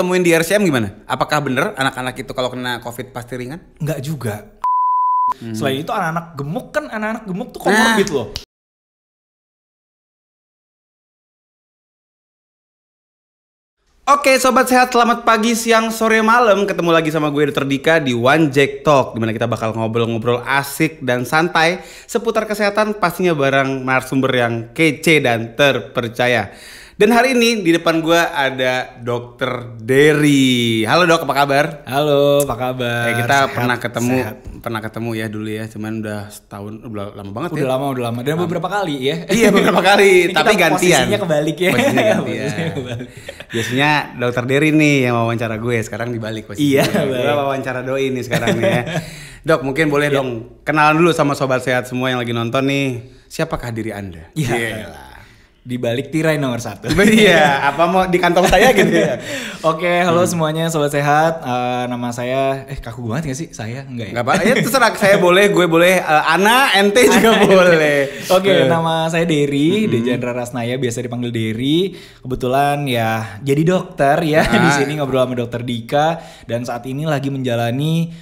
temuin di RCM gimana? Apakah bener anak-anak itu kalau kena COVID pasti ringan? Enggak juga. Selain itu anak-anak gemuk tuh comorbid loh. Oke sobat sehat, selamat pagi, siang, sore, malam. Ketemu lagi sama gue Dr. Dika di One Jack Talk, dimana kita bakal ngobrol-ngobrol asik dan santai seputar kesehatan, pastinya bareng narasumber yang kece dan terpercaya. Dan hari ini di depan gue ada Dr. Dery. Halo dok, apa kabar? Halo, apa kabar? Kita pernah ketemu ya dulu ya, cuman udah setahun, udah lama banget ya. Udah lama. Dan beberapa kali ya. Iya beberapa kali, tapi gantian. Posisinya kebalik ya. Posisinya gantian. Biasanya Dr. Dery nih yang wawancara gue, sekarang dibalik posisinya. Iya, gue wawancara doi nih sekarang nih ya. Dok, mungkin boleh dong kenalan dulu sama sobat sehat semua yang lagi nonton nih. Siapakah diri Anda? Iya. Di balik tirai nomor 1. Iya, apa mau di kantong saya gitu ya. Oke, halo semuanya sobat sehat. Nama saya kaku banget gak sih? Saya enggak ya? Enggak apa, ya terserah, saya boleh, gue boleh, Ana, ente juga boleh. Oke, nama saya Dery, Dejandra Rasnaya, biasa dipanggil Dery. Kebetulan ya jadi dokter ya di sini ngobrol sama Dokter Dika, dan saat ini lagi menjalani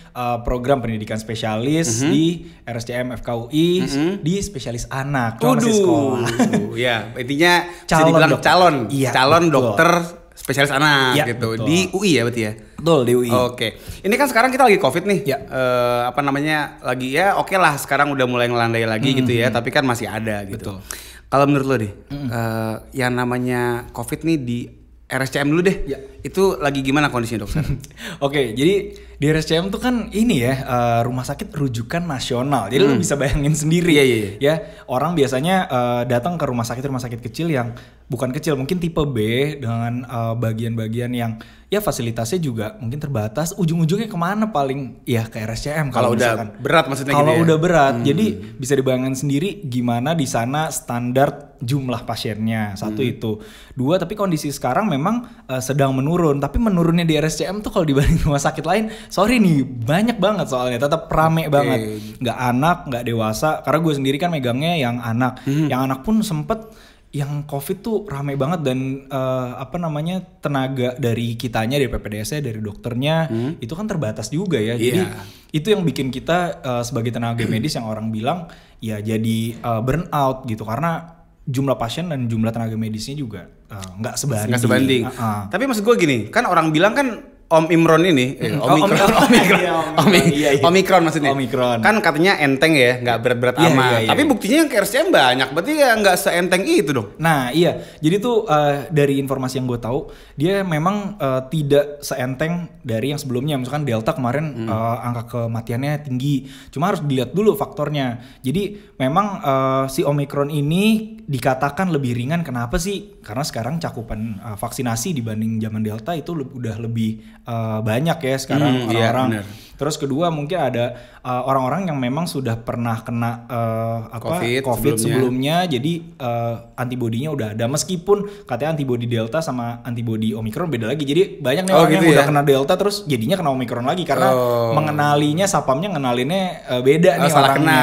program pendidikan spesialis di RSCM FKUI di spesialis anak. Masih sekolah. Ya, intinya bisa dibilang calon dokter spesialis anak ya, gitu. Betul. Di UI ya berarti ya? Betul, di UI. Oke. Ini kan sekarang kita lagi COVID nih. Ya. Lagi ya oke lah sekarang udah mulai ngelandai lagi gitu ya, tapi kan masih ada gitu. Betul. Kalau menurut lo deh, yang namanya COVID nih di RSCM dulu deh. Ya. Itu lagi gimana kondisinya dokter? Oke, jadi di RSCM tuh kan ini ya rumah sakit rujukan nasional. Jadi lu bisa bayangin sendiri ya. Orang biasanya datang ke rumah sakit kecil yang bukan kecil, mungkin tipe B dengan bagian-bagian yang ya fasilitasnya juga mungkin terbatas. Ujung-ujungnya kemana paling? Ya ke RSCM kalau udah berat maksudnya gitu ya. Kalau udah berat, jadi bisa dibayangin sendiri gimana di sana standar jumlah pasiennya. Satu itu. Dua, tapi kondisi sekarang memang sedang menurun. Tapi menurunnya di RSCM tuh kalau dibanding rumah sakit lain, sorry nih, banyak banget soalnya. Tetap rame banget. Nggak anak, nggak dewasa. Karena gue sendiri kan megangnya yang anak. Yang anak pun sempet yang COVID tuh rame banget, dan tenaga dari kitanya, dari PPDS-nya, dari dokternya itu kan terbatas juga ya. Jadi itu yang bikin kita sebagai tenaga medis yang orang bilang ya jadi burnout gitu, karena jumlah pasien dan jumlah tenaga medisnya juga nggak sebanding. Tapi maksud gue gini, kan orang bilang kan Om Imron ini, Omikron maksudnya. Omikron. Kan katanya enteng ya, nggak berat-berat amat. Tapi buktinya yang ke RSCM banyak, berarti ya nggak seenteng itu dong. Nah iya, jadi tuh dari informasi yang gue tahu, dia memang tidak seenteng dari yang sebelumnya. Misalkan Delta kemarin angka kematiannya tinggi, cuma harus dilihat dulu faktornya. Jadi memang si Omikron ini dikatakan lebih ringan. Kenapa sih? Karena sekarang cakupan vaksinasi dibanding zaman Delta itu udah lebih banyak ya sekarang orang-orang. Terus kedua mungkin ada orang-orang yang memang sudah pernah kena COVID sebelumnya, jadi antibodinya udah ada. Meskipun katanya antibodi Delta sama antibodi Omikron beda lagi. Jadi banyak nih orang yang udah kena Delta terus jadinya kena Omikron lagi karena mengenalinya, sapamnya ngenalinnya beda nih salah orangnya.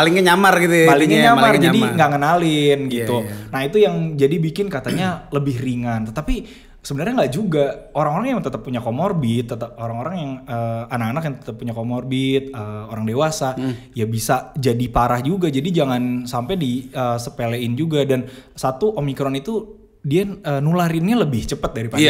Malingnya nyamar gitu ya. Malingnya nyamar jadi nggak ngenalin gitu. Nah itu yang jadi bikin katanya lebih ringan. Tetapi sebenarnya nggak juga. Orang-orang yang tetap punya komorbid, orang-orang yang anak-anak yang tetap punya komorbid, orang dewasa ya bisa jadi parah juga. Jadi jangan sampai disepelein juga. Dan satu, Omikron itu dia nularinnya lebih cepat daripada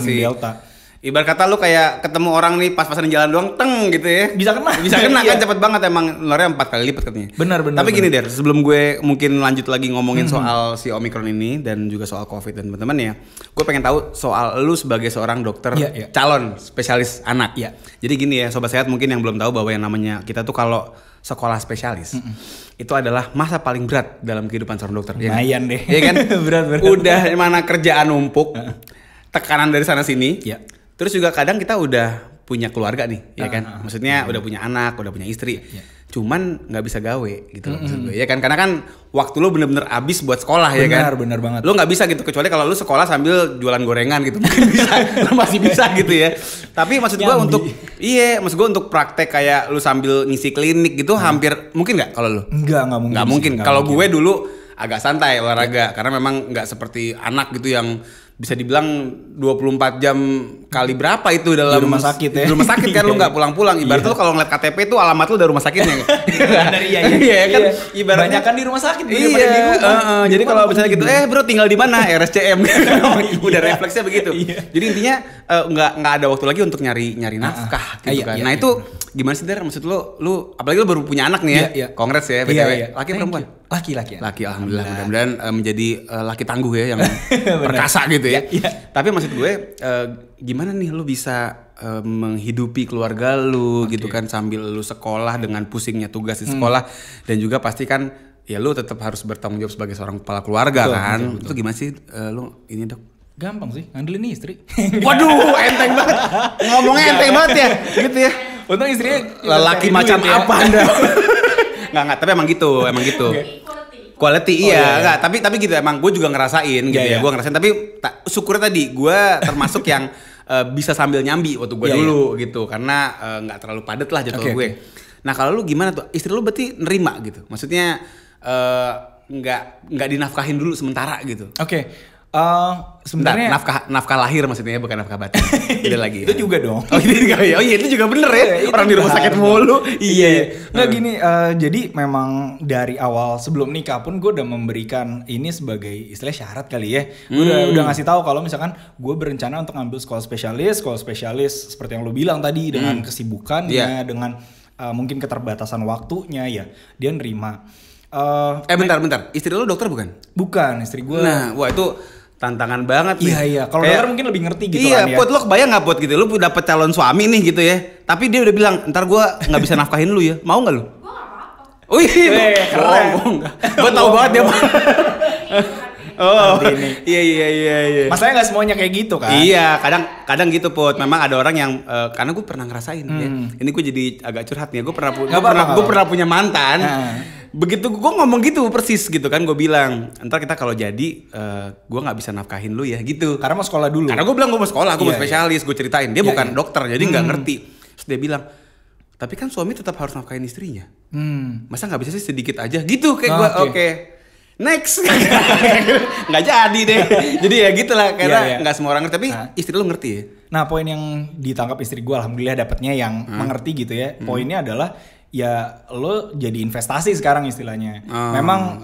Delta. Ibarat kata lu kayak ketemu orang nih pas-pasan jalan doang, teng gitu ya. Bisa kena kan cepet banget, emang nularnya 4 kali lipat katanya. Benar. Tapi gini Der, sebelum gue mungkin lanjut lagi ngomongin soal si Omikron ini dan juga soal COVID dan teman-teman ya, gue pengen tahu soal lu sebagai seorang dokter calon spesialis anak. Jadi gini ya, sobat sehat mungkin yang belum tahu bahwa yang namanya kita tuh kalau sekolah spesialis itu adalah masa paling berat dalam kehidupan seorang dokter. Lumayan deh. Iya kan? berat. Udah mana kerjaan numpuk, tekanan dari sana sini. Terus juga kadang kita udah punya keluarga nih, ya kan? Maksudnya udah punya anak, udah punya istri. Cuman nggak bisa gawe gitu loh maksud gue, ya kan? Karena kan waktu lu bener-bener habis buat sekolah, ya kan? Benar banget. Lu nggak bisa gitu, kecuali kalau lu sekolah sambil jualan gorengan gitu, mungkin bisa, lu masih bisa gitu ya. Tapi maksud gue untuk praktek kayak lu sambil ngisi klinik gitu, hampir mungkin nggak kalau lu? Nggak mungkin. Nggak mungkin. Kalau gue dulu agak santai olahraga, karena memang nggak seperti anak gitu yang bisa dibilang 24 jam kali berapa itu dalam di rumah sakit ya. Di rumah sakit kan lu nggak pulang-pulang. Ibaratnya lu kalau ngeliat KTP tuh alamat lu dari rumah sakitnya. Iya kan. Ibaratnya kan di rumah sakit daripada di rumah. Jadi kalau misalnya gitu, bro tinggal di mana? RSCM. Udah refleksnya begitu. Jadi intinya nggak ada waktu lagi untuk nyari nafkah gitu kan. Nah itu gimana sih Der? Maksud lu apalagi lu baru punya anak nih ya. Kongres ya BTW. Laki perempuan? Laki. Laki alhamdulillah. Mudah-mudahan menjadi laki tangguh ya yang perkasa gitu ya. Tapi maksud gue gimana nih lu bisa menghidupi keluarga lu gitu kan sambil lu sekolah dengan pusingnya tugas di sekolah dan juga pasti kan ya lu tetap harus bertanggung jawab sebagai seorang kepala keluarga kan. Betul. Itu gimana sih lu ini Dok? Gampang sih, ngandelin istri. Waduh, enteng banget. Ngomongnya enteng banget ya, gitu ya. Untung istrinya lelaki macam apa Anda? Nggak, tapi emang gitu. Quality iya, nggak. Tapi gitu emang gue juga ngerasain gitu ya. Gue ngerasain tapi syukurnya tadi gue termasuk yang bisa sambil nyambi waktu gue dulu gitu karena nggak terlalu padat lah jadwal gue. Nah kalau lu gimana tuh? Istri lu berarti nerima gitu? Maksudnya nggak dinafkahin dulu sementara gitu? Sebenarnya nafkah lahir maksudnya bukan nafkah batin. Beda lagi. Itu juga dong. Itu juga bener ya. Orang di rumah sakit mulu. Iya. Nggak gini. Jadi memang dari awal sebelum nikah pun gue udah memberikan ini sebagai istilah syarat kali ya. Udah ngasih tahu kalau misalkan gue berencana untuk ngambil sekolah spesialis seperti yang lo bilang tadi dengan kesibukannya, dengan mungkin keterbatasan waktunya ya dia nerima. Bentar. Istri lo dokter bukan? Bukan, istri gue. Nah, wah itu tantangan banget nih. Iya. Kalau dokter mungkin lebih ngerti gitu kan ya. Iya, Put, lo kebayang gak Put gitu, lo dapet calon suami nih gitu ya. Tapi dia udah bilang, ntar gue gak bisa nafkahin lu ya. Mau gak lu? Gue gak apa-apa. Keren. Gue tau banget dia. Iya. Masalahnya gak semuanya kayak gitu kan? Iya, kadang gitu Put. Memang ada orang yang karena gue pernah ngerasain ya. Ini gue jadi agak curhat nih. Gue pernah punya mantan. Begitu gue ngomong gitu persis gitu kan, gue bilang ntar kita kalau jadi gue nggak bisa nafkahin lu ya gitu. Karena mau sekolah dulu. Karena gue bilang gue mau sekolah, gue mau spesialis, gue ceritain. Dia bukan dokter jadi nggak ngerti. Terus dia bilang, tapi kan suami tetap harus nafkahin istrinya. Masa nggak bisa sih sedikit aja gitu kayak gue. Oke. Next. Nggak jadi deh. Jadi ya gitulah karena nggak semua orang ngerti. Tapi istri lu ngerti ya. Nah poin yang ditangkap istri gue alhamdulillah dapatnya yang mengerti gitu ya. Poinnya adalah ya lo jadi investasi sekarang istilahnya. Memang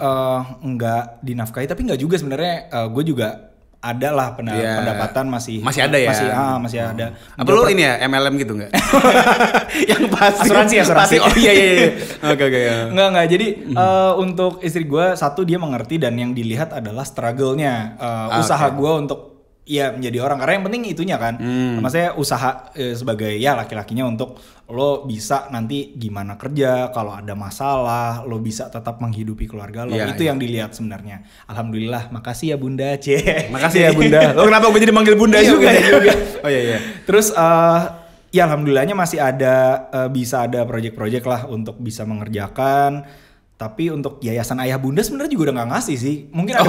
nggak dinafkahi tapi nggak juga sebenarnya. Gue juga ada lah pendapatan masih ada ya. Masih ada. Apa lo ini ya MLM gitu nggak? Yang asuransi. Oh iya. Oke. Nggak. Jadi untuk istri gue satu dia mengerti dan yang dilihat adalah struggle-nya usaha gue untuk ya menjadi orang, karena yang penting itunya kan. Maksudnya usaha sebagai ya laki-lakinya untuk lo bisa nanti gimana kerja kalau ada masalah, lo bisa tetap menghidupi keluarga lo. Itu yang dilihat sebenarnya. Alhamdulillah, makasih ya Bunda C. Makasih ya Bunda. Lo kenapa gue jadi manggil Bunda juga ya? Oh iya. Terus ya alhamdulillahnya masih ada bisa ada project-project lah untuk bisa mengerjakan. Tapi untuk yayasan ayah bunda sebenarnya juga udah gak ngasih sih. Mungkin ada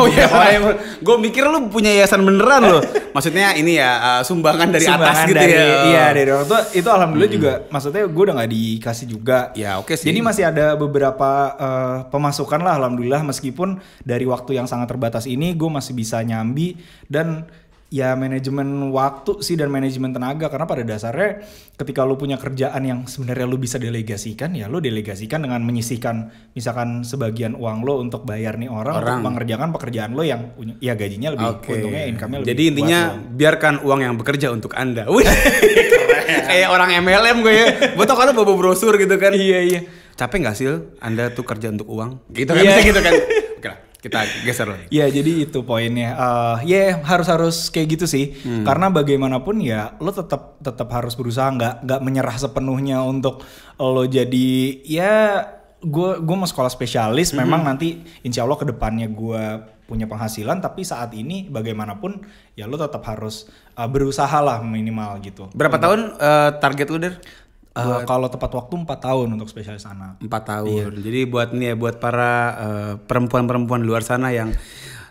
gue mikir lu punya yayasan beneran loh. Maksudnya ini ya sumbangan dari atas gitu ya. Iya dari orang tua itu alhamdulillah juga. Maksudnya gue udah gak dikasih juga. Ya oke sih. Jadi masih ada beberapa pemasukan lah alhamdulillah. Meskipun dari waktu yang sangat terbatas ini gue masih bisa nyambi. Dan ya manajemen waktu sih dan manajemen tenaga, karena pada dasarnya ketika lu punya kerjaan yang sebenarnya lu bisa delegasikan, ya lu delegasikan dengan menyisihkan misalkan sebagian uang lo untuk bayar nih orang untuk mengerjakan pekerjaan lo yang ya gajinya lebih untungnya income-nya lebih. Jadi intinya biarkan uang yang bekerja untuk Anda. Kayak orang MLM gue ya. Gue tau kan bawa brosur gitu kan. Iya. Capek gak sih Anda tuh kerja untuk uang? Gitu kan bisa gitu kan. Oke lah. Kita geser lagi. Ya jadi itu poinnya. Harus kayak gitu sih. Karena bagaimanapun ya lo tetap harus berusaha nggak menyerah sepenuhnya untuk lo jadi ya gue mau sekolah spesialis. Memang nanti insya Allah kedepannya gue punya penghasilan. Tapi saat ini bagaimanapun ya lo tetap harus berusaha lah minimal gitu. Berapa tahun target lo Der? Kalau tepat waktu 4 tahun untuk spesialis anak. 4 tahun. Iya. Jadi buat para perempuan-perempuan di luar sana yang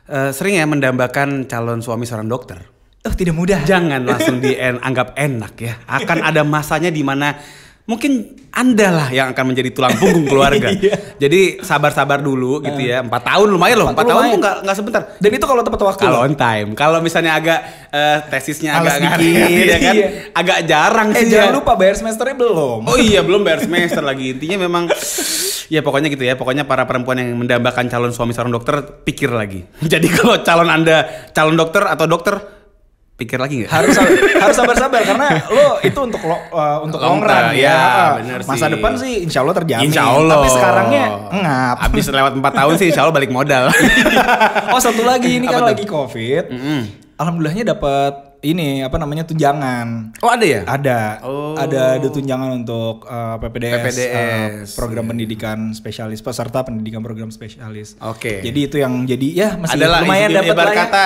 sering ya mendambakan calon suami seorang dokter. Tidak mudah. Jangan langsung dianggap enak ya. Akan ada masanya di mana mungkin Anda lah yang akan menjadi tulang punggung keluarga. Jadi sabar-sabar dulu gitu ya. 4 tahun lumayan loh. 4 tahun tuh nggak sebentar. Dan itu kalau tepat waktu. Kalau on time. Kalau misalnya agak tesisnya agak ngarit ya kan. Agak jarang sih. Jangan lupa bayar semesternya belum. Oh iya, belum bayar semester lagi. Intinya memang ya pokoknya gitu ya. Pokoknya para perempuan yang mendambakan calon suami seorang dokter, pikir lagi. Jadi kalau calon Anda calon dokter atau dokter, pikir lagi nggak? Harus sabar-sabar karena lo itu untuk long run ya. Masa sih. depan sih insya Allah terjamin. Insya Allah. Tapi sekarangnya ngap. Habis lewat 4 tahun sih insya Allah balik modal. Oh satu lagi, ini kan lagi COVID. Alhamdulillahnya dapat ini tunjangan. Oh ada ya? Ada. Oh. Ada tunjangan untuk PPDS. Program pendidikan spesialis, peserta pendidikan program spesialis. Oke. Jadi itu yang jadi ya masih adalah lumayan dapat lah ya. kata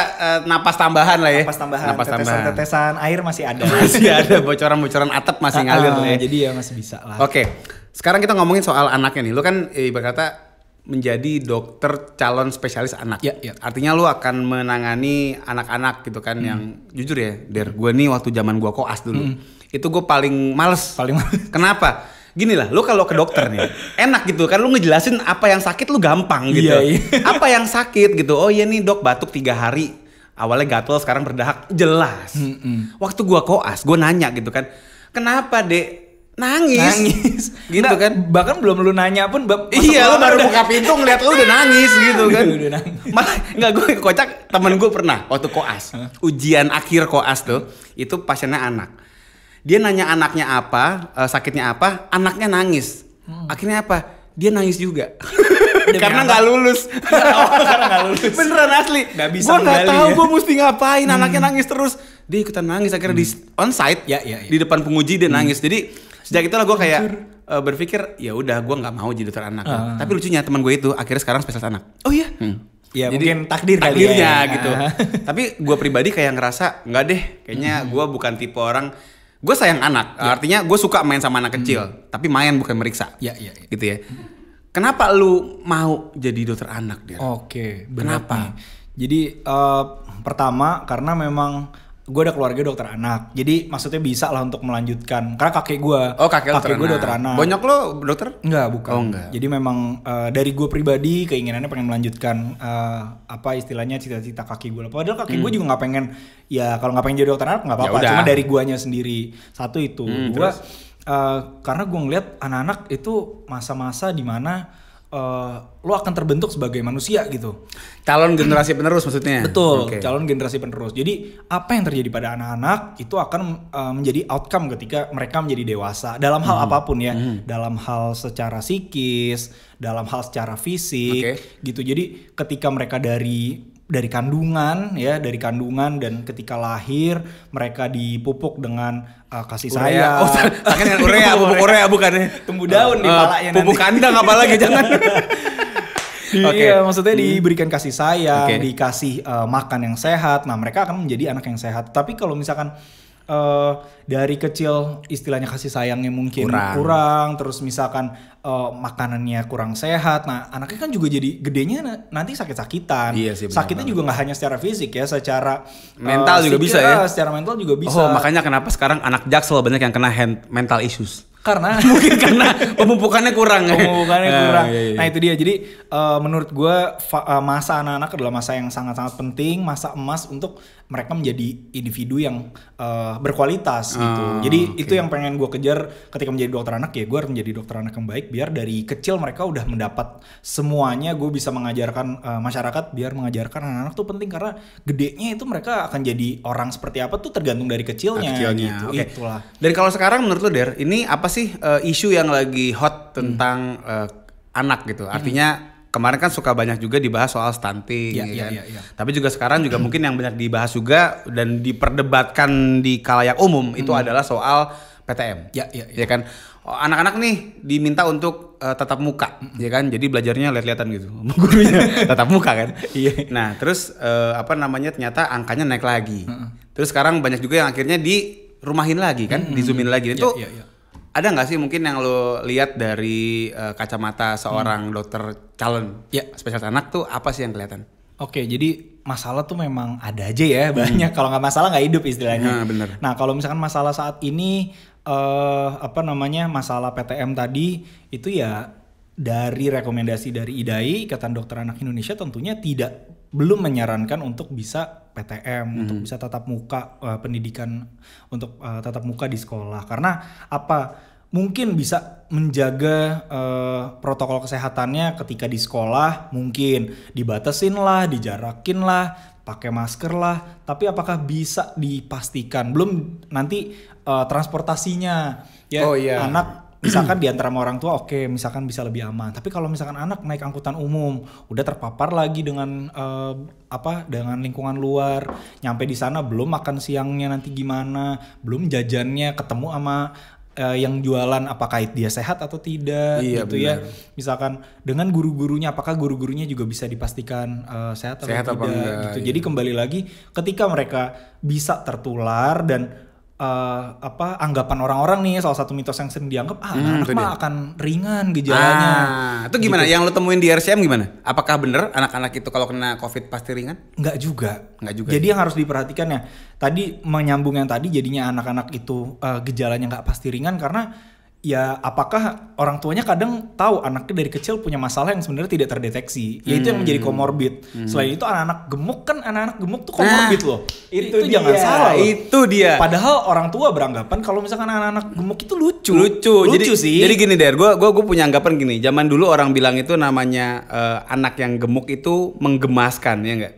napas tambahan lah ya. Napas tambahan. Tetesan air masih ada. Masih ada bocoran-bocoran atap masih ngalir lah ya. Jadi ya masih bisa lah. Oke. Sekarang kita ngomongin soal anaknya nih. Lu kan ibarat kata menjadi dokter calon spesialis anak. Ya. Artinya lu akan menangani anak-anak gitu kan yang jujur ya, gue nih waktu zaman gue koas dulu. Itu gue paling males. Kenapa? Gini lah, lu kalau ke dokter nih, enak gitu kan lu ngejelasin apa yang sakit lu gampang gitu. Iya. Apa yang sakit gitu. Oh iya nih dok, batuk 3 hari. Awalnya gatel, sekarang berdahak. Jelas. Waktu gue koas, gue nanya gitu kan. Kenapa, Dek? Nangis gitu nah, kan, bahkan belum lu nanya pun iya lu baru buka pintu ngeliat lu udah nangis gitu kan. Malah nggak, gue kocak, temen gue pernah waktu koas ujian akhir koas tuh, itu pasiennya anak, dia nanya anaknya apa, sakitnya apa, anaknya nangis. Akhirnya apa, dia nangis juga. Karena nggak lulus. Karena nggak lulus. Beneran asli. Gue nggak tahu gue mesti ngapain. Anaknya nangis terus. Dia ikutan nangis. Akhirnya di onsite di depan penguji dia nangis. Jadi sejak itulah gue kayak berpikir ya udah gue nggak mau jadi dokter anak. Tapi lucunya teman gue itu akhirnya sekarang spesialis anak. Oh iya. Ya jadi, mungkin takdirnya gitu. Tapi gue pribadi kayak ngerasa nggak deh. Kayaknya gue bukan tipe orang. Gue sayang anak. Artinya gue suka main sama anak kecil. Tapi main bukan meriksa. Gitu ya. Kenapa lu mau jadi dokter anak dia? Oke. Kenapa? Jadi pertama karena memang gue ada keluarga dokter anak, jadi maksudnya bisa lah untuk melanjutkan. Karena kakek gue, kakek gue dokter anak. Banyak lo dokter? Enggak, bukan. Oh, enggak. Jadi memang dari gue pribadi keinginannya pengen melanjutkan apa istilahnya cita-cita kakek gue. Padahal kakek gue juga nggak pengen, ya kalau nggak pengen jadi dokter anak nggak apa-apa. Cuma dari guanya sendiri. Satu itu, gue karena gue ngeliat anak-anak itu masa-masa dimana lo akan terbentuk sebagai manusia gitu. Calon generasi penerus maksudnya. Betul, calon generasi penerus. Jadi apa yang terjadi pada anak-anak itu akan menjadi outcome ketika mereka menjadi dewasa dalam hal apapun ya, dalam hal secara psikis, dalam hal secara fisik gitu. Jadi ketika mereka dari kandungan ya, dari kandungan dan ketika lahir mereka dipupuk dengan kasih sayang. Oh, sakit dengan urea, pupuk urea bukan ya? Tumbuh daun di palanya nanti. Pupuk kandang apalagi jangan. Iya, maksudnya diberikan kasih sayang, dikasih makan yang sehat. Nah, mereka akan menjadi anak yang sehat. Tapi kalau misalkan dari kecil istilahnya kasih sayangnya mungkin kurang, terus misalkan makanannya kurang sehat, nah anaknya kan juga jadi gedenya nanti sakit-sakitan. Iya sih, sakitnya juga nggak hanya secara fisik ya, secara mental juga bisa ya. Secara mental juga bisa. Oh, makanya kenapa sekarang anak Jaksel banyak yang kena mental issues. Karena mungkin karena pemupukannya kurang. Iya. Nah itu dia. Jadi menurut gue masa anak-anak adalah masa yang sangat-sangat penting, masa emas untuk mereka menjadi individu yang berkualitas gitu. Jadi itu yang pengen gue kejar ketika menjadi dokter anak, ya gue harus menjadi dokter anak yang baik biar dari kecil mereka udah mendapat semuanya. Gue bisa mengajarkan masyarakat, biar mengajarkan anak-anak tuh penting, karena gedenya itu mereka akan jadi orang seperti apa tuh tergantung dari kecilnya. Gitu. Itulah. Dan kalau sekarang menurut lo Der, ini apa sih isu yang lagi hot tentang anak gitu? Artinya kemarin kan suka banyak juga dibahas soal stunting, kan? Tapi juga sekarang juga mungkin yang banyak dibahas juga dan diperdebatkan di khalayak umum itu adalah soal PTM, ya kan? Anak-anak nih diminta untuk tatap muka, ya kan? Jadi belajarnya lihat-lihatan gitu, gurunya tatap muka kan? Nah, terus ternyata angkanya naik lagi. Terus sekarang banyak juga yang akhirnya dirumahin lagi kan, di-zoomin lagi. Itu ada nggak sih mungkin yang lo lihat dari kacamata seorang dokter calon spesialis anak tuh apa sih yang kelihatan? Oke, jadi masalah tuh memang ada aja ya, banyak. Kalau nggak masalah nggak hidup istilahnya. Bener. Nah kalau misalkan masalah saat ini masalah PTM tadi itu ya dari rekomendasi dari IDAI, Ikatan Dokter Anak Indonesia, tentunya belum menyarankan untuk bisa PTM, untuk bisa tatap muka, pendidikan untuk tatap muka di sekolah. Karena apa? Mungkin bisa menjaga protokol kesehatannya ketika di sekolah, mungkin dibatasin lah, dijarakin lah, pakai masker lah. Tapi apakah bisa dipastikan? Belum nanti transportasinya ya. Anak misalkan di antara orang tua misalkan bisa lebih aman. Tapi kalau misalkan anak naik angkutan umum udah terpapar lagi dengan dengan lingkungan luar, nyampe di sana belum makan siangnya nanti gimana, belum jajannya, ketemu sama yang jualan apakah dia sehat atau tidak gitu benar. Ya. Misalkan dengan guru-gurunya, apakah guru-gurunya juga bisa dipastikan sehat atau tidak gitu. Jadi kembali lagi ketika mereka bisa tertular dan anggapan orang-orang nih, salah satu mitos yang sering dianggap anak mah akan ringan gejalanya. Itu gimana? Gitu. Yang lo temuin di RCM gimana? Apakah bener anak-anak itu kalau kena COVID pasti ringan? Enggak juga. Jadi yang harus diperhatikan ya, tadi menyambung yang tadi jadinya anak-anak itu gejalanya nggak pasti ringan karena ya apakah orang tuanya kadang tahu anaknya dari kecil punya masalah yang sebenarnya tidak terdeteksi, yaitu yang menjadi komorbid. Selain itu anak-anak gemuk tuh komorbid loh. Itu jangan salah loh. Itu dia. Padahal orang tua beranggapan kalau misalkan anak-anak gemuk itu lucu sih. Jadi gini Der, gue punya anggapan gini. Zaman dulu orang bilang itu namanya anak yang gemuk itu menggemaskan, ya enggak?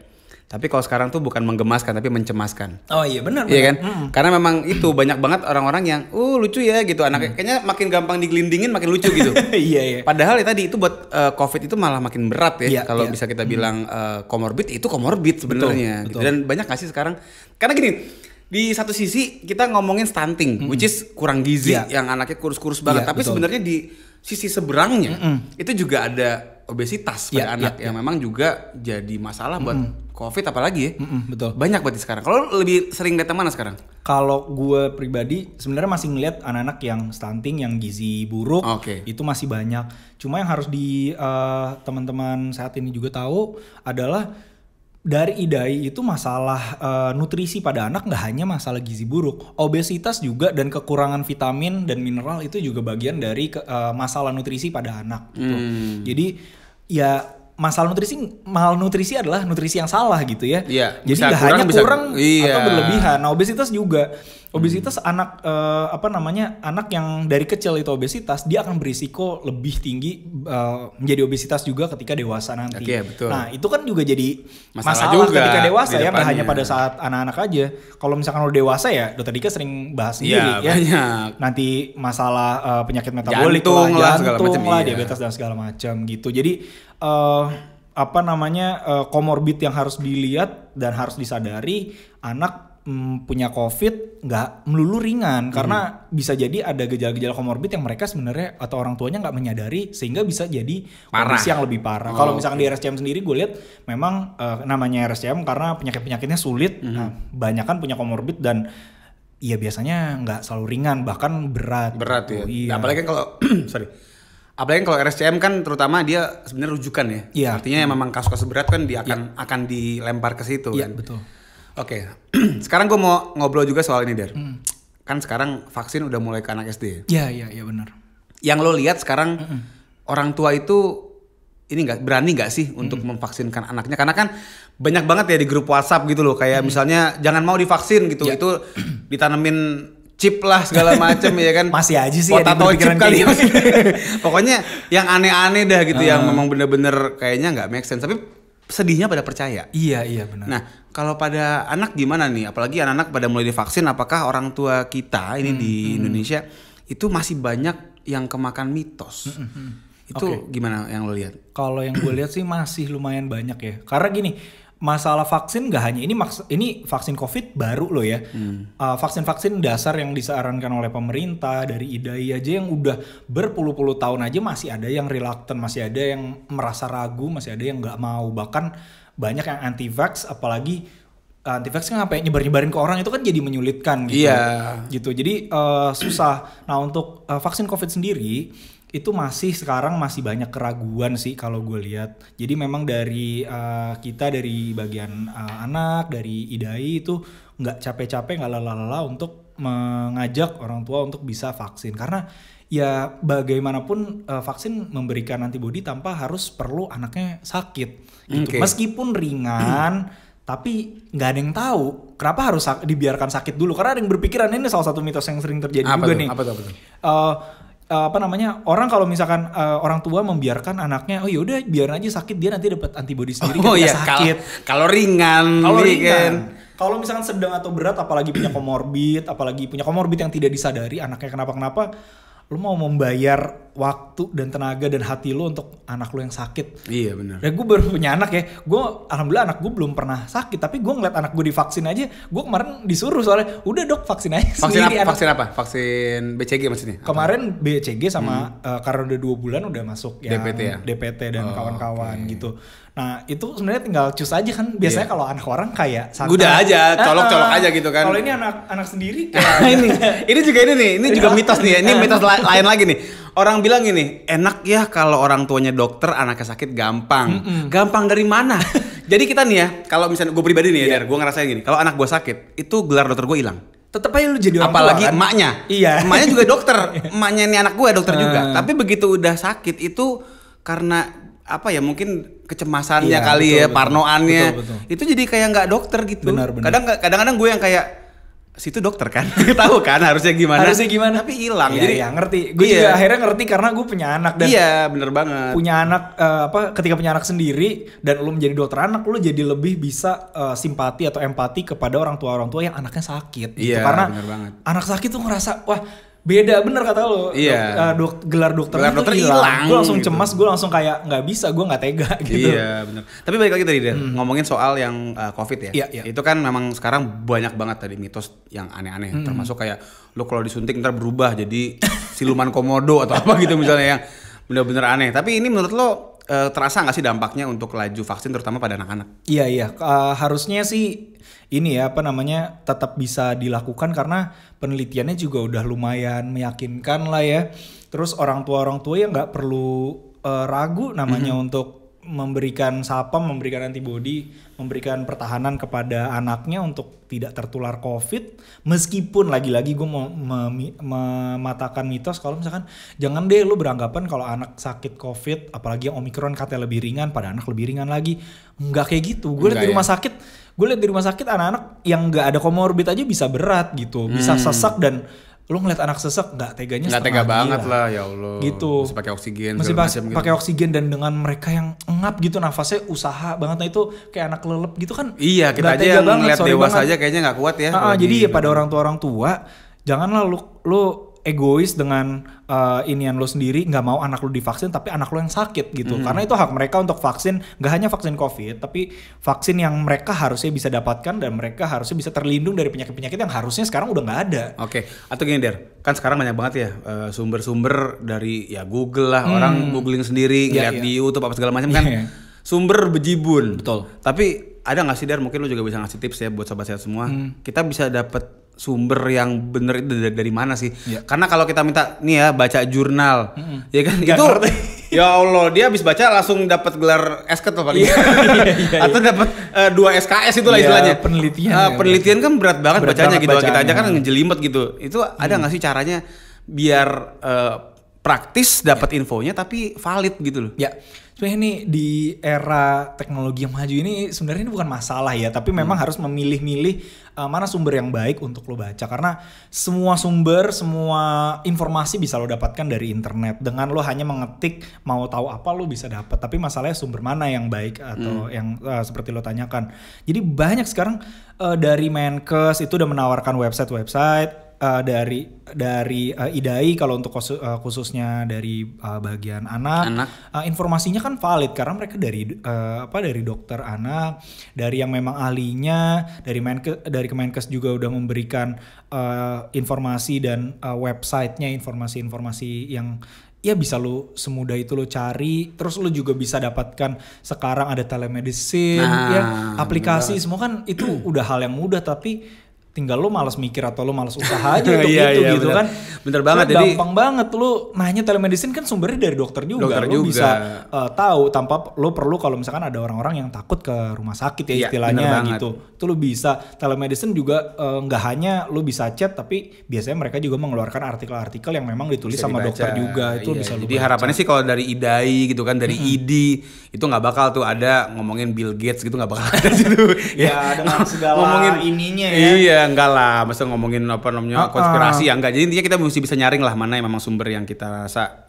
Tapi kalau sekarang tuh bukan menggemaskan tapi mencemaskan. Oh iya benar. Iya kan? Karena memang itu banyak banget orang-orang yang lucu ya gitu. Anaknya kayaknya makin gampang digelindingin makin lucu gitu. Iya. Padahal ya tadi itu buat COVID itu malah makin berat ya. Kalau bisa kita bilang komorbid itu komorbid sebenarnya. Gitu. Dan banyak nggak sih sekarang? Karena gini, di satu sisi kita ngomongin stunting, which is kurang gizi, yang anaknya kurus-kurus banget. Tapi sebenarnya di sisi seberangnya itu juga ada obesitas pada anak yang memang juga jadi masalah buat COVID apalagi ya. Betul. Banyak berarti sekarang. Kalau lebih sering lihat mana sekarang? Kalau gue pribadi sebenarnya masih ngeliat anak-anak yang stunting, yang gizi buruk, itu masih banyak. Cuma yang harus teman-teman saat ini juga tahu adalah dari IDAI itu masalah nutrisi pada anak nggak hanya masalah gizi buruk, obesitas juga dan kekurangan vitamin dan mineral itu juga bagian dari masalah nutrisi pada anak. Gitu. Jadi ya masalah malnutrisi adalah nutrisi yang salah gitu ya. Jadi nggak hanya kurang atau berlebihan. Nah obesitas juga. Obesitas anak anak yang dari kecil itu obesitas, dia akan berisiko lebih tinggi menjadi obesitas juga ketika dewasa nanti. Betul. Nah itu kan juga jadi masalah juga ketika dewasa ya, nggak hanya pada saat anak-anak aja. Kalau misalkan lo dewasa ya, Dr. Dika sering bahas sendiri ya. Nanti masalah penyakit metabolik jantung lah, diabetes dan segala macam gitu. Jadi komorbid yang harus dilihat dan harus disadari, anak punya COVID nggak melulu ringan karena bisa jadi ada gejala-gejala komorbid yang mereka sebenarnya atau orang tuanya nggak menyadari sehingga bisa jadi kondisi yang lebih parah. Kalau misalkan di RSCM sendiri gue lihat memang namanya RSCM karena penyakit-penyakitnya sulit, banyak kan punya komorbid dan ya biasanya nggak selalu ringan bahkan berat. Ya. Iya. Apalagi kalau apalagi kalau RSCM kan terutama dia sebenarnya rujukan ya. Iya. Artinya memang kasus-kasus berat kan dia akan dilempar ke situ kan. Iya betul. Oke, sekarang gue mau ngobrol juga soal ini Der. Kan sekarang vaksin udah mulai ke anak SD. Iya benar. Yang lo lihat sekarang orang tua itu ini berani nggak sih untuk memvaksinkan anaknya? Karena kan banyak banget ya di grup WhatsApp gitu loh, kayak misalnya jangan mau divaksin gitu, itu ditanemin chip lah segala macam ya kan. Masih aja sih potato chip kali. Pokoknya yang aneh-aneh dah gitu, yang memang bener-bener kayaknya nggak make sense. Tapi sedihnya pada percaya. Iya benar. Nah kalau pada anak gimana nih? Apalagi anak-anak pada mulai divaksin, apakah orang tua kita ini di Indonesia itu masih banyak yang kemakan mitos? Itu gimana yang lo lihat? Kalau yang gue lihat sih masih lumayan banyak ya. Karena gini, masalah vaksin gak hanya ini vaksin COVID baru loh ya. Vaksin-vaksin dasar yang disarankan oleh pemerintah dari IDAI aja yang udah berpuluh-puluh tahun aja masih ada yang reluctant, masih ada yang merasa ragu, masih ada yang nggak mau. Bahkan banyak yang anti-vax, apalagi anti-vax kan sampai nyebar-nyebarin ke orang itu kan jadi menyulitkan gitu. Gitu. Jadi susah. Nah untuk vaksin COVID sendiri itu sekarang masih banyak keraguan sih kalau gue lihat. Jadi memang dari kita dari bagian anak, dari IDAI itu nggak capek-capek, nggak lelah-lelah untuk mengajak orang tua untuk bisa vaksin, karena ya bagaimanapun vaksin memberikan antibodi tanpa harus perlu anaknya sakit gitu. Meskipun ringan tapi nggak ada yang tahu kenapa harus dibiarkan sakit dulu, karena ada yang berpikiran, ini salah satu mitos yang sering terjadi juga nih. Apa tuh? Orang kalau misalkan orang tua membiarkan anaknya, oh yaudah biarin aja sakit, dia nanti dapat antibodi sendiri sakit. Kalau ringan. Kalau misalkan sedang atau berat, apalagi punya komorbid yang tidak disadari anaknya kenapa-kenapa, lu mau membayar waktu dan tenaga dan hati lu untuk anak lu yang sakit. Iya benar. Dan gue baru punya anak ya, gue alhamdulillah anak gue belum pernah sakit, tapi gue ngeliat anak gue divaksin aja, gue kemarin disuruh soalnya, udah dok vaksin aja sendiri. Vaksin apa? Vaksin BCG maksudnya? Kemarin BCG sama karena udah 2 bulan udah masuk yang DPT dan kawan-kawan gitu. Nah itu sebenarnya tinggal cus aja kan, biasanya kalau anak orang kayak udah aja, colok-colok aja gitu kan. Kalau ini anak sendiri ini juga mitos nih ya. Ini mitos lain lagi nih. Orang bilang gini, enak ya kalau orang tuanya dokter, anaknya sakit gampang. Gampang dari mana? Jadi kita nih ya, kalau misalnya gue pribadi nih ya, gue ngerasain gini, kalau anak gue sakit, itu gelar dokter gue hilang. Tetep aja lu jadi orang apalagi tua, kan? Emaknya. Iya. Emaknya juga dokter. Emaknya ini anak gue dokter juga. Tapi begitu udah sakit itu karena apa ya, mungkin kecemasannya kali, betul, parnoannya. Betul. Itu jadi kayak nggak dokter gitu. Benar. Kadang-kadang gue yang kayak situ dokter kan, tahu kan harusnya gimana, tapi hilang. Jadi ngerti. Gue juga akhirnya ngerti karena gue punya anak dan bener banget. Punya anak ketika punya anak sendiri dan lu menjadi dokter anak, lu jadi lebih bisa simpati atau empati kepada orang tua yang anaknya sakit gitu. Karena anak sakit tuh ngerasa wah beda, bener kata lo. Gelar dokter hilang. Gue langsung cemas, gue langsung kayak nggak bisa, gue nggak tega gitu. Iya bener. Tapi balik lagi tadi ngomongin soal yang COVID ya. Itu kan memang sekarang banyak banget tadi mitos yang aneh-aneh. Termasuk kayak lo kalau disuntik ntar berubah jadi siluman komodo atau apa gitu misalnya, yang bener-bener aneh. Tapi ini menurut lo terasa nggak sih dampaknya untuk laju vaksin terutama pada anak-anak? Iya. Harusnya sih ini ya tetap bisa dilakukan karena penelitiannya juga udah lumayan meyakinkan lah ya. Terus orang tua yang nggak perlu ragu untuk memberikan memberikan antibodi, memberikan pertahanan kepada anaknya untuk tidak tertular COVID. Meskipun lagi-lagi gue mau mematahkan mitos kalau misalkan jangan deh lu beranggapan kalau anak sakit COVID, apalagi yang Omikron katanya lebih ringan, pada anak lebih ringan lagi. Enggak kayak gitu. Gue lihat di rumah sakit anak-anak yang nggak ada komorbid aja bisa berat gitu, bisa sesak, dan lu ngeliat anak sesek nggak teganya, nggak tega banget lah, ya Allah gitu. Masih pakai oksigen, pakai oksigen, dan dengan mereka yang engap gitu nafasnya usaha banget. Nah itu kayak anak lelep gitu kan. Iya, kita aja yang ngeliat dewasa aja kayaknya nggak kuat ya. Jadi pada orang tua janganlah lu egois dengan inian lo sendiri, nggak mau anak lo divaksin tapi anak lo yang sakit gitu. Karena itu hak mereka untuk vaksin, nggak hanya vaksin COVID tapi vaksin yang mereka harusnya bisa dapatkan, dan mereka harusnya bisa terlindung dari penyakit-penyakit yang harusnya sekarang udah nggak ada. Oke. Atau gini Der, kan sekarang banyak banget ya sumber-sumber dari ya Google lah, orang googling sendiri, ngeliat di YouTube apa segala macam kan. Sumber bejibun. Betul. Tapi ada nggak sih Der, mungkin lo juga bisa ngasih tips ya buat sobat sehat semua, kita bisa dapet sumber yang bener itu dari mana sih? Karena kalau kita minta nih ya baca jurnal, ya kan itu ya Allah, dia habis baca langsung dapat gelar SK atau paling atau dapat 2 SKS itulah istilahnya. Penelitian kan berat banget bacanya gitu. Kita aja kan ngejelimet gitu. Itu ada nggak sih caranya biar praktis dapat infonya tapi valid gitu loh? Ya. Sebenarnya ini di era teknologi yang maju ini sebenarnya ini bukan masalah ya, tapi memang harus memilih-milih mana sumber yang baik untuk lo baca, karena semua sumber, semua informasi bisa lo dapatkan dari internet. Dengan lo hanya mengetik mau tahu apa lo bisa dapat, tapi masalahnya sumber mana yang baik atau yang seperti lo tanyakan. Jadi banyak sekarang dari Menkes itu udah menawarkan website dari IDAI kalau untuk khususnya dari bagian anak. Informasinya kan valid karena mereka dari dokter anak, dari yang memang ahlinya, dari Kemenkes juga udah memberikan informasi dan websitenya, informasi yang ya bisa lo semudah itu lo cari. Terus lo juga bisa dapatkan sekarang ada telemedicine, aplikasi, semua kan itu udah hal yang mudah, tapi tinggal lo malas mikir atau lo malas usaha aja untuk gitu bener. kan. Bener banget. Jadi gampang banget lu nanya telemedicine kan sumbernya dari dokter juga. Lu bisa tahu tanpa lu perlu kalau misalkan ada orang-orang yang takut ke rumah sakit ya istilahnya gitu. Itu lu bisa telemedicine juga nggak hanya lu bisa chat, tapi biasanya mereka juga mengeluarkan artikel-artikel yang memang ditulis bisa sama dibaca. Dokter juga itu bisa lu. Jadi harapannya sih kalau dari IDAI gitu kan, dari ID itu nggak bakal tuh ada ngomongin Bill Gates gitu, nggak bakal ada situ. Ya dengan segala ngomongin ininya ya. Iya enggak lah, masa ngomongin apa namanya konspirasi ya enggak. Jadi intinya kita mesti bisa nyaring lah mana yang memang sumber yang kita rasa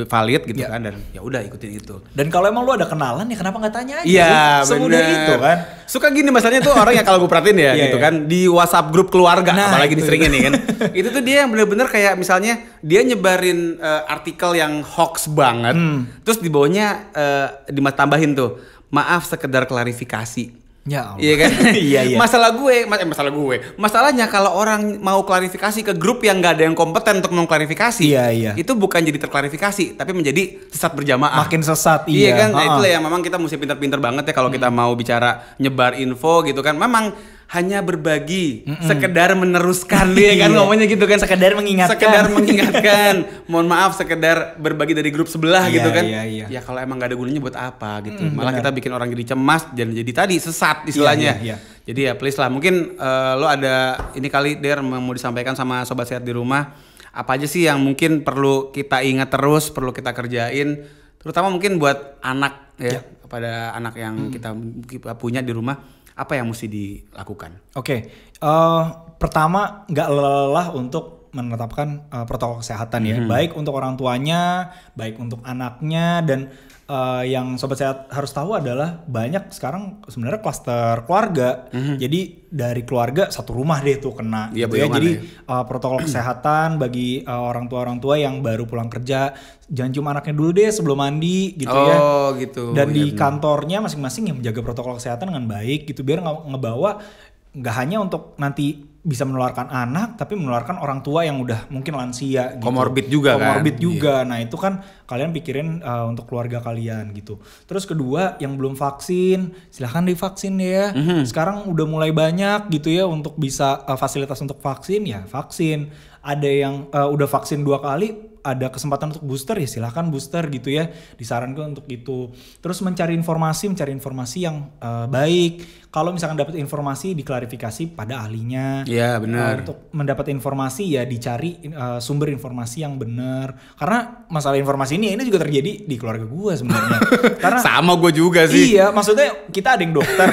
valid gitu kan, dan ya udah ikutin itu. Dan kalau emang lu ada kenalan ya kenapa nggak tanya aja? Iya, semudah itu kan. Suka gini masalahnya tuh orang yang kalau gue perhatiin ya gitu kan di WhatsApp grup keluarga, apalagi di sering ini kan. Itu tuh dia yang bener-bener kayak misalnya dia nyebarin artikel yang hoax banget, terus di bawahnya ditambahin tuh maaf sekedar klarifikasi. Ya Allah. Iya kan? Iya. Masalahnya kalau orang mau klarifikasi ke grup yang nggak ada yang kompeten untuk mengklarifikasi, itu bukan jadi terklarifikasi, tapi menjadi sesat berjamaah. Makin sesat, iya kan? Nah, itulah yang memang kita mesti pintar-pintar banget ya kalau kita mau bicara nyebar info gitu kan. Memang hanya berbagi, sekedar meneruskan dia kan ngomongnya gitu kan. Sekedar mengingatkan. Mohon maaf, sekedar berbagi dari grup sebelah gitu kan. Ya kalau emang gak ada gunanya buat apa gitu. Malah kita bikin orang jadi cemas dan jadi tadi sesat istilahnya. Jadi ya please lah, mungkin lo ada ini kali Der mau disampaikan sama sobat sehat di rumah. Apa aja sih yang mungkin perlu kita ingat terus, perlu kita kerjain, terutama mungkin buat anak ya. Kepada anak yang kita punya di rumah. Apa yang mesti dilakukan? Pertama nggak lelah untuk menetapkan protokol kesehatan ya, baik untuk orang tuanya, baik untuk anaknya, dan yang sobat sehat harus tahu adalah banyak sekarang sebenarnya klaster keluarga. Jadi dari keluarga satu rumah deh tuh kena gitu ya. Jadi protokol kesehatan bagi orang tua yang baru pulang kerja, jangan cuma anaknya dulu deh sebelum mandi gitu ya. Gitu. Dan di kantornya masing-masing yang menjaga protokol kesehatan dengan baik gitu, biar ngebawa nggak hanya untuk nanti bisa menularkan anak, tapi menularkan orang tua yang udah mungkin lansia gitu. Comorbid juga. Nah itu kan kalian pikirin untuk keluarga kalian gitu. Terus kedua, yang belum vaksin silahkan divaksin ya. Sekarang udah mulai banyak gitu ya untuk bisa fasilitas untuk vaksin ya vaksin. Ada yang udah vaksin 2 kali, ada kesempatan untuk booster ya silahkan booster gitu ya, disarankan untuk itu. Terus mencari informasi yang baik. Kalau misalkan dapat informasi diklarifikasi pada ahlinya. Iya benar. Untuk mendapat informasi ya dicari sumber informasi yang benar. Karena masalah informasi ini juga terjadi di keluarga gue sebenarnya. Karena sama gue juga sih. Iya, maksudnya kita ada yang dokter.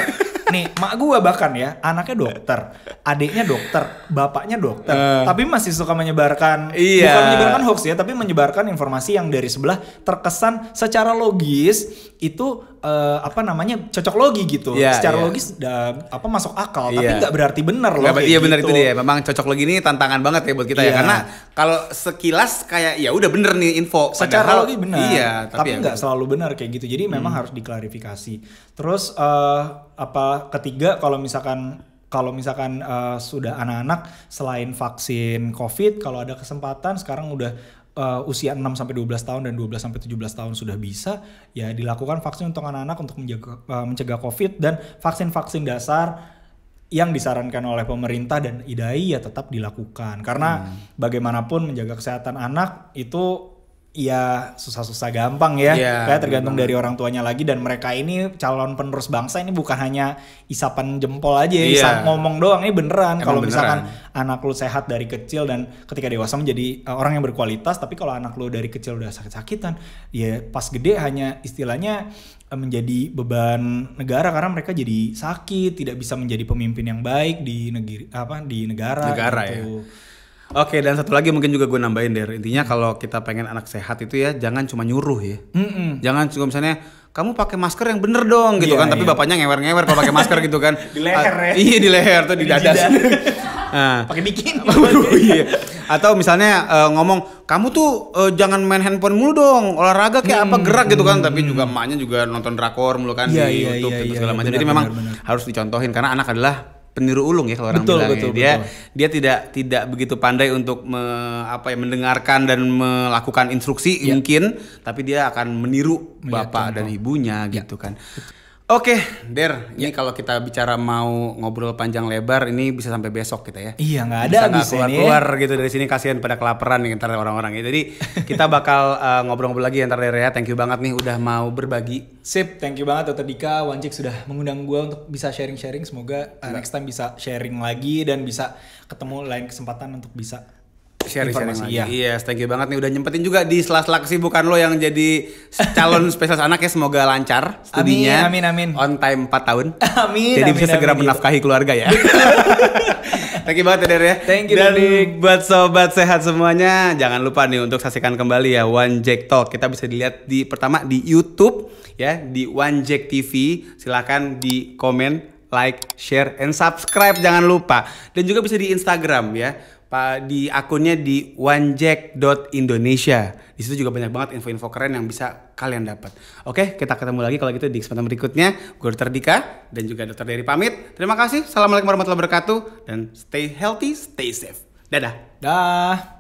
Nih, mak gue bahkan ya, anaknya dokter, adiknya dokter, bapaknya dokter, tapi masih suka menyebarkan, bukan menyebarkan hoax ya, tapi menyebarkan informasi yang dari sebelah terkesan secara logis itu cocok logi gitu, secara logis masuk akal, tapi nggak berarti benar loh. Iya benar itu dia, memang cocok logi ini tantangan banget ya buat kita ya, karena kalau sekilas kayak ya udah bener nih info, secara logi benar, tapi nggak ya, selalu benar kayak gitu, jadi memang harus diklarifikasi. Terus ketiga, kalau misalkan sudah anak-anak selain vaksin COVID, kalau ada kesempatan sekarang udah usia 6 sampai 12 tahun dan 12 sampai 17 tahun sudah bisa ya dilakukan vaksin untuk anak-anak untuk mencegah COVID, dan vaksin-vaksin dasar yang disarankan oleh pemerintah dan IDAI ya tetap dilakukan, karena bagaimanapun menjaga kesehatan anak itu ya susah-susah gampang ya, kayak tergantung dari orang tuanya lagi, dan mereka ini calon penerus bangsa ini bukan hanya isapan jempol aja ya, ngomong doang, ini beneran. Kalau misalkan anak lu sehat dari kecil dan ketika dewasa menjadi orang yang berkualitas, tapi kalau anak lu dari kecil udah sakit-sakitan, ya pas gede hanya istilahnya menjadi beban negara karena mereka jadi sakit, tidak bisa menjadi pemimpin yang baik di negara gitu. Ya. Oke, dan satu lagi mungkin juga gue nambahin Der, intinya kalau kita pengen anak sehat itu ya jangan cuma nyuruh ya. Jangan cuma misalnya kamu pakai masker yang bener dong gitu kan, tapi bapaknya ngewer-ngewer kalau pakai masker gitu kan. Di leher ya. Iya di leher tuh di dada. Pakai bikini. Atau misalnya ngomong kamu tuh jangan main handphone mulu dong, olahraga kayak apa gerak gitu kan, tapi juga emaknya juga nonton drakor mulu kan di YouTube segala macam. Jadi memang harus dicontohin karena anak adalah peniru ulung ya kalau orang bilang. Dia tidak begitu pandai untuk mendengarkan dan melakukan instruksi mungkin, tapi dia akan meniru bapak dan ibunya gitu kan. Oke, Der, ini kalau kita bicara mau ngobrol panjang lebar ini bisa sampai besok kita ya. Iya, nggak ada habisnya keluar gitu dari sini, kasihan pada kelaparan nih ntar orang-orang ya. Jadi kita bakal ngobrol-ngobrol lagi ntar Der ya. Thank you banget nih udah mau berbagi. Sip, thank you banget Dr. Dika, Wanjek sudah mengundang gue untuk bisa sharing-sharing. Semoga next time bisa sharing lagi dan bisa ketemu lain kesempatan untuk bisa sharing lagi. Iya, thank you banget nih udah nyempetin juga di sela-sela kesibukan lo yang jadi calon spesialis anak ya, semoga lancar studinya. Amin. On time 4 tahun. Amin. Jadi bisa segera menafkahi keluarga ya. Thank you banget ya Der ya. Thank you. Dan buat sobat sehat semuanya, jangan lupa nih untuk saksikan kembali ya Wanjek Talk. Kita bisa dilihat pertama di YouTube ya, di Wanjek TV. Silakan di komen, like, share, and subscribe jangan lupa. Dan juga bisa di Instagram ya. Di akunnya di wanjek.indonesia. Di situ juga banyak banget info-info keren yang bisa kalian dapat. Oke, kita ketemu lagi kalau gitu di kesempatan berikutnya. Gue Dr. Dika dan juga Dr. Dery pamit. Terima kasih. Assalamualaikum warahmatullahi wabarakatuh dan stay healthy, stay safe. Dadah. Dah.